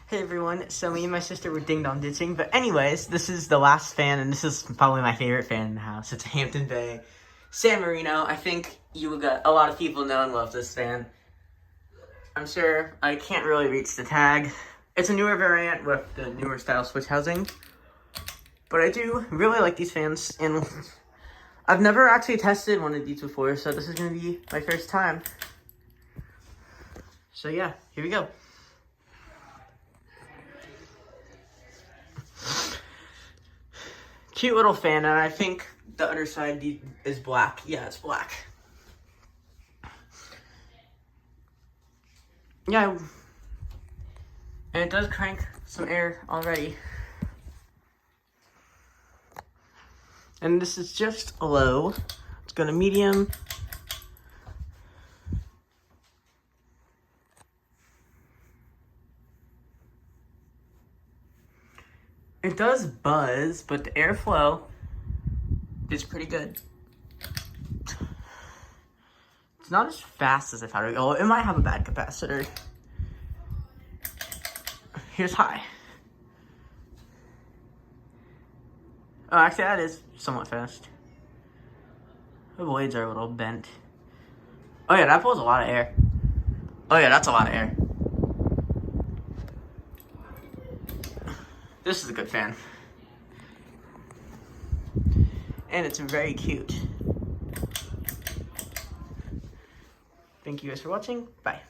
Hey everyone, so me and my sister were ding-dong ditching, but anyways, this is the last fan, and this is probably my favorite fan in the house. It's a Hampton Bay San Marino. I think you got a lot of people know and love this fan. I'm sure I can't really reach the tag. It's a newer variant with the newer style switch housing, but I do really like these fans, and I've never actually tested one of these before, so this is going to be my first time. So yeah, here we go. Cute little fan, and I think the underside is black. Yeah, it's black. Yeah, and it does crank some air already. And this is just low. Let's go to medium. It does buzz, but the airflow is pretty good. It's not as fast as I thought it would go. It might have a bad capacitor. Here's high. Oh, actually, that is somewhat fast. The blades are a little bent. Oh yeah, that pulls a lot of air. Oh yeah, that's a lot of air. This is a good fan. And it's very cute. Thank you guys for watching. Bye.